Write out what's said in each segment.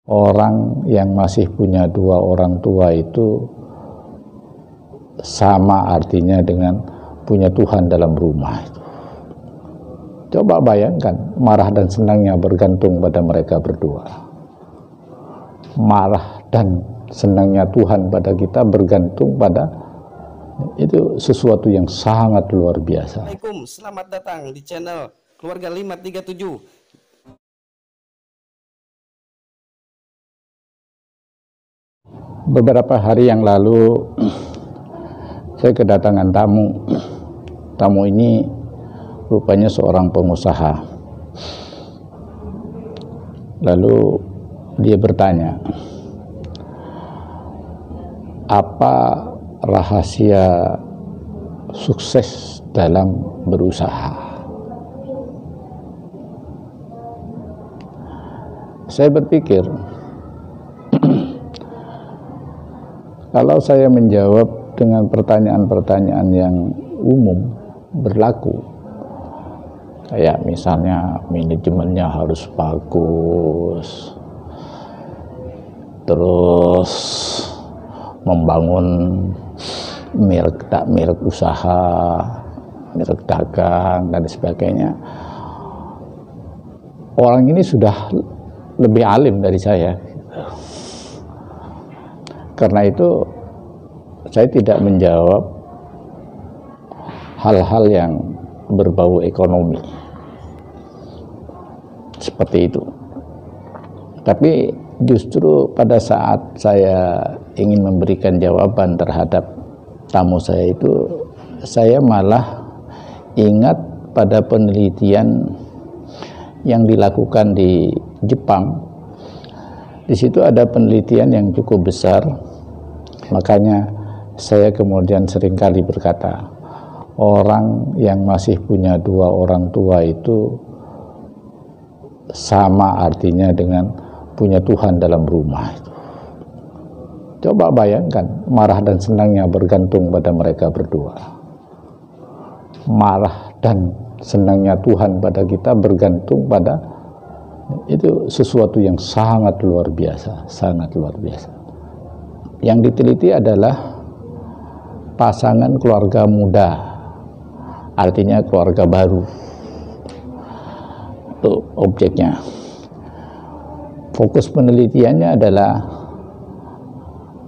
Orang yang masih punya dua orang tua itu sama artinya dengan punya Tuhan dalam rumah itu. Coba bayangkan, marah dan senangnya bergantung pada mereka berdua. Marah dan senangnya Tuhan pada kita bergantung pada itu, sesuatu yang sangat luar biasa. Assalamualaikum, selamat datang di channel Keluarga 537. Beberapa hari yang lalu saya kedatangan tamu. Tamu ini rupanya seorang pengusaha. Lalu dia bertanya, apa rahasia sukses dalam berusaha? Saya berpikir, kalau saya menjawab dengan pertanyaan-pertanyaan yang umum berlaku, kayak misalnya manajemennya harus bagus, terus membangun merek usaha, merek dagang dan sebagainya, orang ini sudah lebih alim dari saya. Karena itu saya tidak menjawab hal-hal yang berbau ekonomi seperti itu. Tapi justru pada saat saya ingin memberikan jawaban terhadap tamu saya itu, saya malah ingat pada penelitian yang dilakukan di Jepang. Di situ ada penelitian yang cukup besar. Makanya saya kemudian seringkali berkata, orang yang masih punya dua orang tua itu sama artinya dengan punya Tuhan dalam rumah itu. Coba bayangkan, marah dan senangnya bergantung pada mereka berdua. Marah dan senangnya Tuhan pada kita bergantung pada itu, sesuatu yang sangat luar biasa, sangat luar biasa. Yang diteliti adalah pasangan keluarga muda, artinya keluarga baru. Itu objeknya. Fokus penelitiannya adalah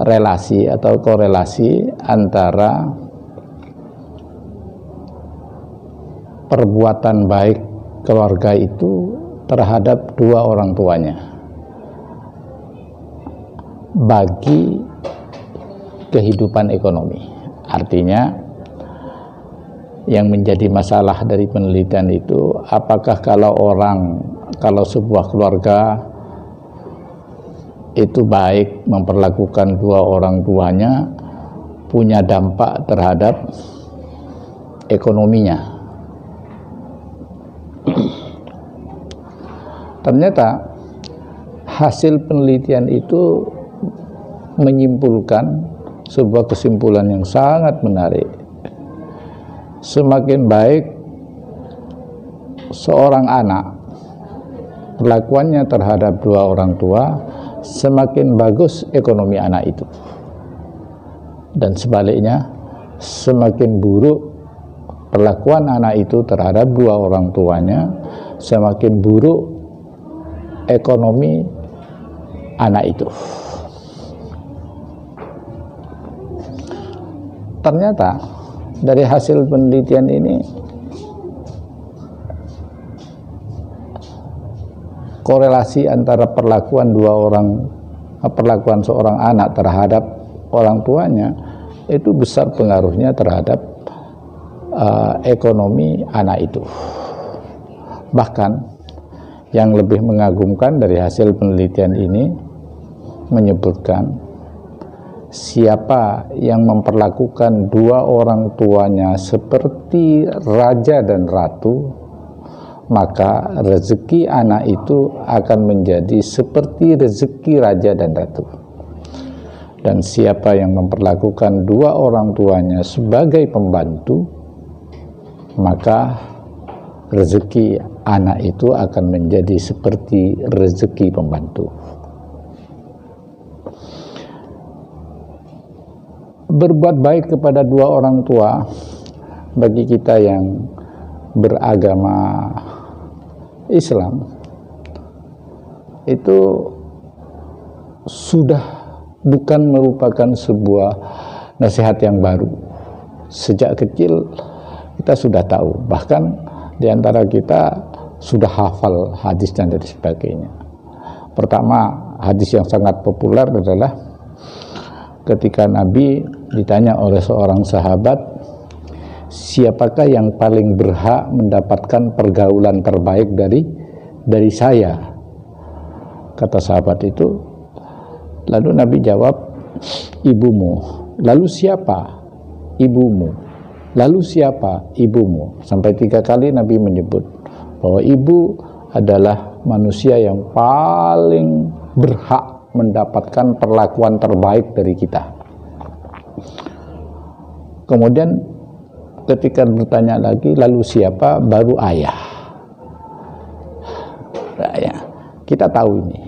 relasi atau korelasi antara perbuatan baik keluarga itu terhadap dua orang tuanya bagi kehidupan ekonomi. Artinya yang menjadi masalah dari penelitian itu, apakah kalau sebuah keluarga itu baik memperlakukan dua orang tuanya, punya dampak terhadap ekonominya. Ternyata hasil penelitian itu menyimpulkan sebuah kesimpulan yang sangat menarik. Semakin baik seorang anak perlakuannya terhadap dua orang tua, semakin bagus ekonomi anak itu. Dan sebaliknya, semakin buruk perlakuan anak itu terhadap dua orang tuanya, semakin buruk ekonomi anak itu. Ternyata dari hasil penelitian ini, korelasi antara perlakuan seorang anak terhadap orang tuanya itu besar pengaruhnya terhadap ekonomi anak itu. Bahkan yang lebih mengagumkan dari hasil penelitian ini menyebutkan, siapa yang memperlakukan dua orang tuanya seperti raja dan ratu, maka rezeki anak itu akan menjadi seperti rezeki raja dan ratu. Dan siapa yang memperlakukan dua orang tuanya sebagai pembantu, maka rezeki anak itu akan menjadi seperti rezeki pembantu. berbuat baik kepada dua orang tua bagi kita yang beragama Islam itu sudah bukan merupakan sebuah nasihat yang baru. Sejak kecil kita sudah tahu, bahkan di antara kita sudah hafal hadis dan dari sebagainya. Pertama, hadis yang sangat populer adalah ketika Nabi ditanya oleh seorang sahabat, siapakah yang paling berhak mendapatkan pergaulan terbaik dari saya? Kata sahabat itu, lalu Nabi jawab, ibumu. Lalu siapa? Ibumu. Lalu siapa? Ibumu. Sampai 3 kali Nabi menyebut bahwa ibu adalah manusia yang paling berhak mendapatkan perlakuan terbaik dari kita. Kemudian ketika bertanya lagi, lalu siapa? Baru ayah. Nah, ya, kita tahu ini.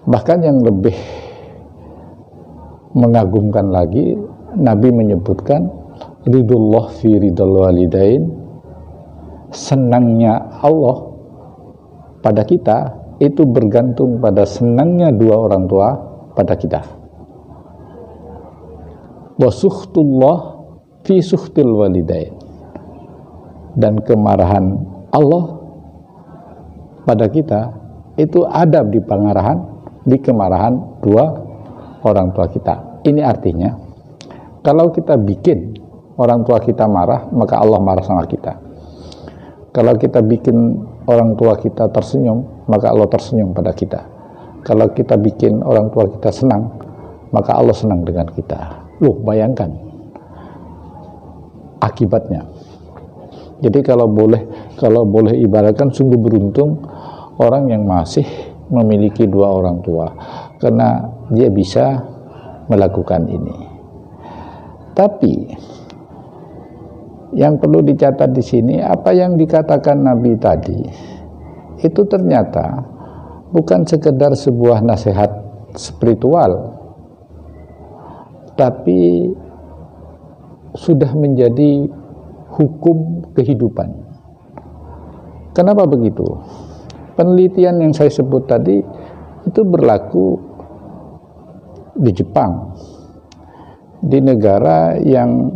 Bahkan yang lebih mengagumkan lagi, Nabi menyebutkan ridullah fi ridul walidain, senangnya Allah pada kita itu bergantung pada senangnya dua orang tua pada kita. Wa sukhtullah fi sukhtil walidain, dan kemarahan Allah pada kita itu ada di kemarahan dua orang tua kita. Ini artinya kalau kita bikin orang tua kita marah, maka Allah marah sama kita. Kalau kita bikin orang tua kita tersenyum, maka Allah tersenyum pada kita. Kalau kita bikin orang tua kita senang, maka Allah senang dengan kita. Loh, bayangkan akibatnya. Jadi kalau boleh ibaratkan, sungguh beruntung orang yang masih memiliki dua orang tua, karena dia bisa melakukan ini. Tapi yang perlu dicatat di sini, apa yang dikatakan Nabi tadi itu ternyata bukan sekedar sebuah nasihat spiritual, tapi sudah menjadi hukum kehidupan. Kenapa begitu? Penelitian yang saya sebut tadi itu berlaku di Jepang, di negara yang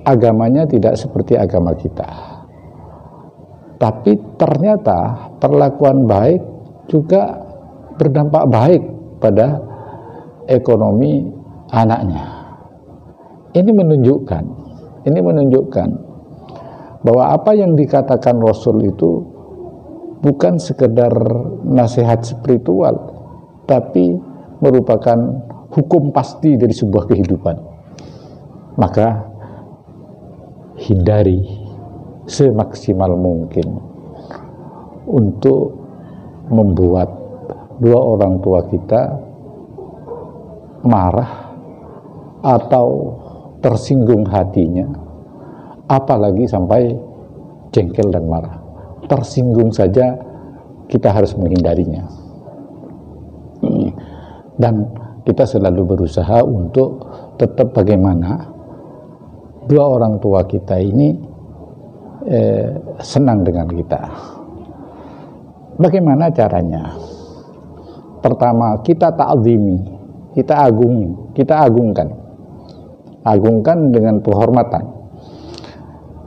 agamanya tidak seperti agama kita, tapi ternyata perlakuan baik juga berdampak baik pada ekonomi anaknya. Ini menunjukkan bahwa apa yang dikatakan Rasul itu bukan sekedar nasihat spiritual, tapi merupakan hukum pasti dari sebuah kehidupan. Maka hindari semaksimal mungkin untuk membuat dua orang tua kita marah atau tersinggung hatinya, apalagi sampai jengkel dan marah. Tersinggung saja kita harus menghindarinya. Dan kita selalu berusaha untuk tetap bagaimana dua orang tua kita ini senang dengan kita. Bagaimana caranya? Pertama, kita ta'zimi, kita agungkan dengan penghormatan.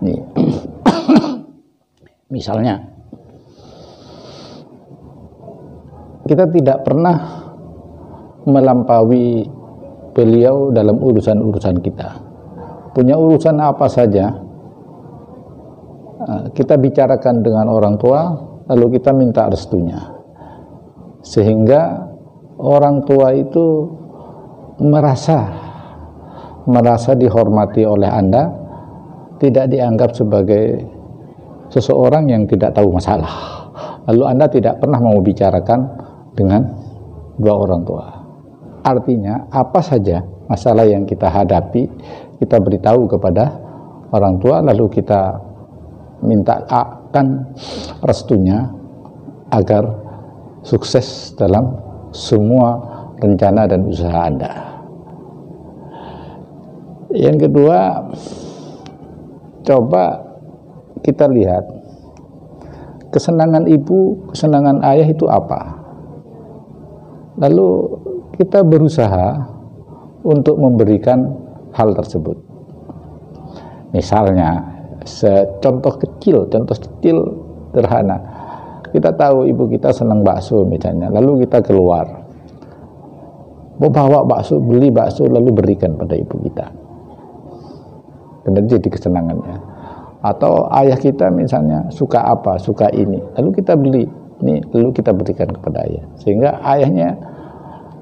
Nih. Misalnya, kita tidak pernah melampaui beliau dalam urusan-urusan kita. Punya urusan apa saja, kita bicarakan dengan orang tua, lalu kita minta restunya, sehingga orang tua itu merasa dihormati oleh Anda, tidak dianggap sebagai seseorang yang tidak tahu masalah. Lalu Anda tidak pernah mau bicarakan dengan dua orang tua. Artinya, apa saja masalah yang kita hadapi, kita beritahu kepada orang tua, lalu kita minta akan restunya agar sukses dalam semua rencana dan usaha Anda. Yang kedua, coba kita lihat kesenangan ibu, kesenangan ayah itu apa. Lalu kita berusaha untuk memberikan hal tersebut. Misalnya, contoh kecil sederhana. Kita tahu ibu kita senang bakso misalnya, lalu kita keluar, mau bawa bakso, beli bakso, lalu berikan pada ibu kita. Benar, jadi kesenangannya. Atau ayah kita misalnya suka apa, suka ini, lalu kita beli ini, lalu kita berikan kepada ayah, sehingga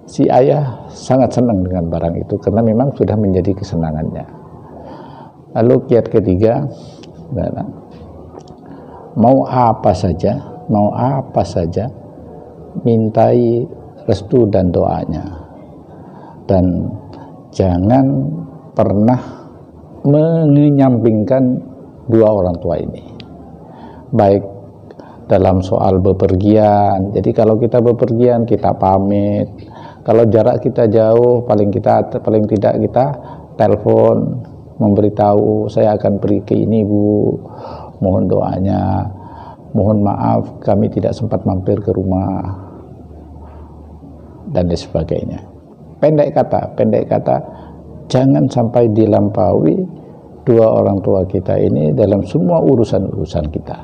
si ayah sangat senang dengan barang itu karena memang sudah menjadi kesenangannya. Lalu kiat ketiga, mau apa saja mintai restu dan doanya, dan jangan pernah mengenyampingkan dua orang tua ini, baik dalam soal bepergian. Jadi kalau kita bepergian, kita pamit. Kalau jarak kita jauh, paling tidak kita telepon, memberitahu saya akan pergi ke ini Bu, mohon doanya, mohon maaf kami tidak sempat mampir ke rumah, dan lain sebagainya. Pendek kata, jangan sampai dilampaui dua orang tua kita ini dalam semua urusan kita.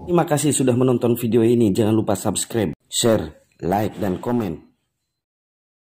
Terima kasih sudah menonton video ini. Jangan lupa subscribe, share, like, dan komen.